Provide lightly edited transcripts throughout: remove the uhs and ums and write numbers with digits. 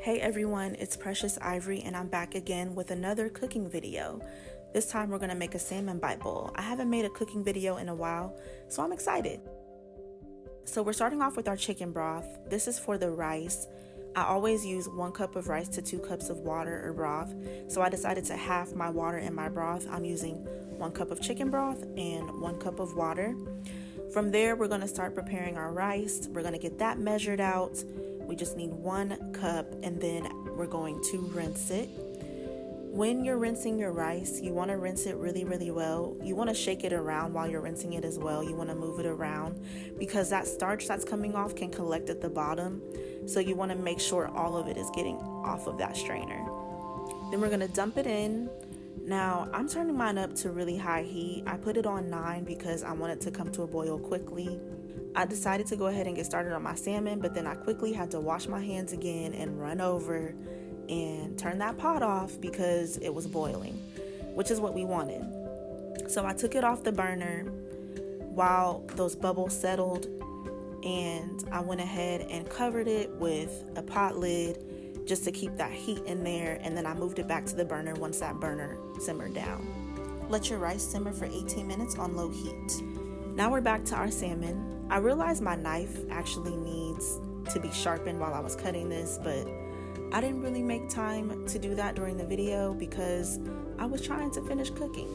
Hey everyone, it's Precious Ivory and I'm back again with another cooking video. This time we're going to make a salmon bite bowl. I haven't made a cooking video in a while, so I'm excited. So we're starting off with our chicken broth. This is for the rice. I always use 1 cup of rice to 2 cups of water or broth, so I decided to half my water and my broth. I'm using 1 cup of chicken broth and 1 cup of water. From there, we're going to start preparing our rice. We're going to get that measured out. We just need 1 cup, and then we're going to rinse it. When you're rinsing your rice, you want to rinse it really, really well. You want to shake it around while you're rinsing it as well. You want to move it around because that starch that's coming off can collect at the bottom. So you want to make sure all of it is getting off of that strainer. Then we're going to dump it in. Now, I'm turning mine up to really high heat. I put it on 9 because I want it to come to a boil quickly. I decided to go ahead and get started on my salmon, but then I quickly had to wash my hands again and run over and turn that pot off because it was boiling, which is what we wanted. So I took it off the burner while those bubbles settled, and I went ahead and covered it with a pot lid just to keep that heat in there, and then I moved it back to the burner once that burner simmered down. Let your rice simmer for 18 minutes on low heat. Now we're back to our salmon. I realized my knife actually needs to be sharpened while I was cutting this, but I didn't really make time to do that during the video because I was trying to finish cooking.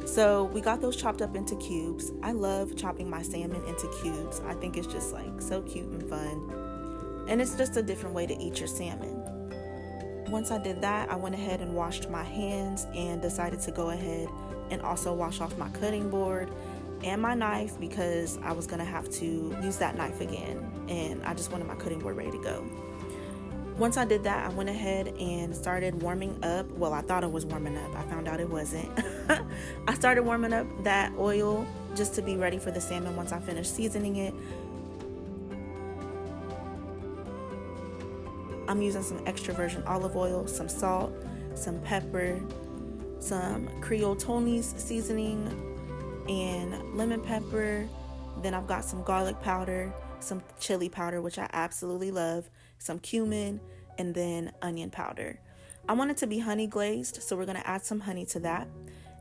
So we got those chopped up into cubes. I love chopping my salmon into cubes. I think it's just like so cute and fun. And it's just a different way to eat your salmon. Once I did that, I went ahead and washed my hands and decided to go ahead and also wash off my cutting board and my knife because I was gonna have to use that knife again, and I just wanted my cutting board ready to go. Once I did that, I went ahead and started warming up. Well, I thought it was warming up. I found out it wasn't. I started warming up that oil just to be ready for the salmon once I finished seasoning it. I'm using some extra virgin olive oil, some salt, some pepper, some Creole Tony's seasoning, and lemon pepper. Then I've got some garlic powder, some chili powder, which I absolutely love, some cumin, and then onion powder. I want it to be honey glazed, so we're going to add some honey to that.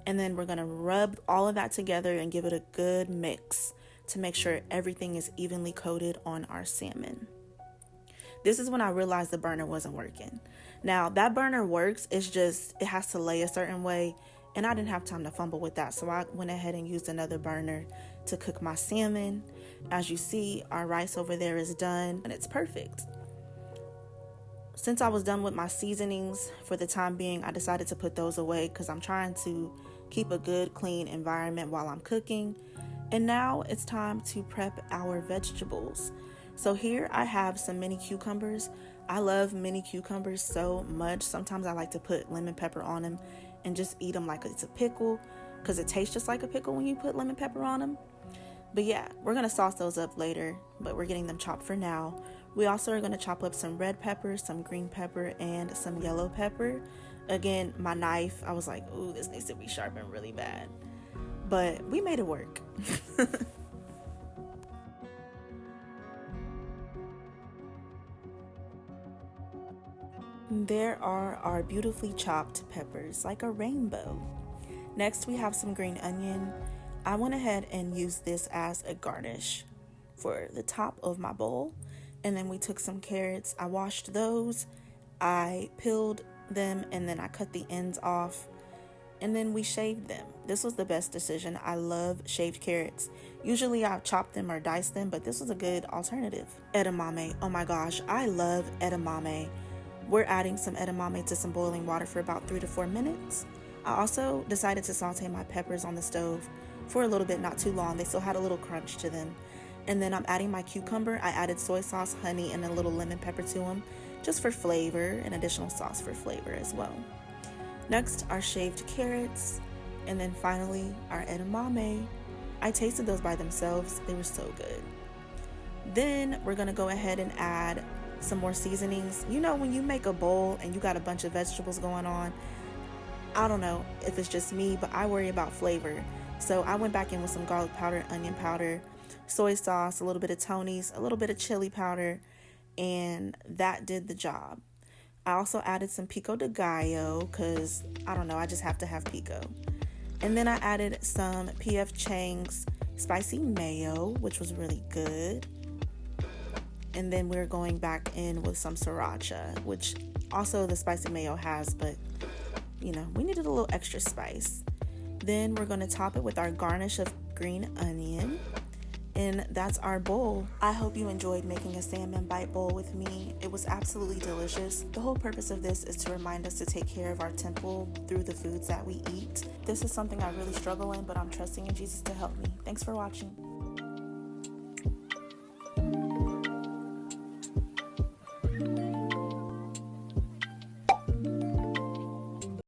And then we're going to rub all of that together and give it a good mix to make sure everything is evenly coated on our salmon. This is when I realized the burner wasn't working. Now, that burner works, it's just it has to lay a certain way, and I didn't have time to fumble with that, so I went ahead and used another burner to cook my salmon. As you see, our rice over there is done, and it's perfect. Since I was done with my seasonings for the time being, I decided to put those away because I'm trying to keep a good, clean environment while I'm cooking. And now it's time to prep our vegetables. So here I have some mini cucumbers. I love mini cucumbers so much. Sometimes I like to put lemon pepper on them and just eat them like it's a pickle because it tastes just like a pickle when you put lemon pepper on them. But yeah, we're going to sauce those up later, but we're getting them chopped for now. We also are going to chop up some red pepper, some green pepper, and some yellow pepper. Again, my knife, I was like, ooh, this needs to be sharpened really bad. But we made it work. There are our beautifully chopped peppers, like a rainbow. Next, we have some green onion. I went ahead and used this as a garnish for the top of my bowl. And then we took some carrots. I washed those. I peeled them and then I cut the ends off. And then we shaved them. This was the best decision. I love shaved carrots. Usually I chop them or dice them, but this was a good alternative. Edamame. Oh my gosh, I love edamame. We're adding some edamame to some boiling water for about 3 to 4 minutes. I also decided to saute my peppers on the stove for a little bit, not too long. They still had a little crunch to them. And then I'm adding my cucumber. I added soy sauce, honey, and a little lemon pepper to them just for flavor and additional sauce for flavor as well. Next, our shaved carrots. And then finally, our edamame. I tasted those by themselves. They were so good. Then we're going to go ahead and add some more seasonings. You know, when you make a bowl and you got a bunch of vegetables going on, I don't know if it's just me, but I worry about flavor. So I went back in with some garlic powder, onion powder, soy sauce, a little bit of Tony's, a little bit of chili powder, and that did the job. I also added some pico de gallo because, I don't know, I just have to have pico. And then I added some P.F. Chang's spicy mayo, which was really good. And then we're going back in with some sriracha, which also the spicy mayo has, but you know, we needed a little extra spice. Then we're going to top it with our garnish of green onion. And that's our bowl. I hope you enjoyed making a salmon bite bowl with me. It was absolutely delicious. The whole purpose of this is to remind us to take care of our temple through the foods that we eat. This is something I really struggle in, but I'm trusting in Jesus to help me. Thanks for watching.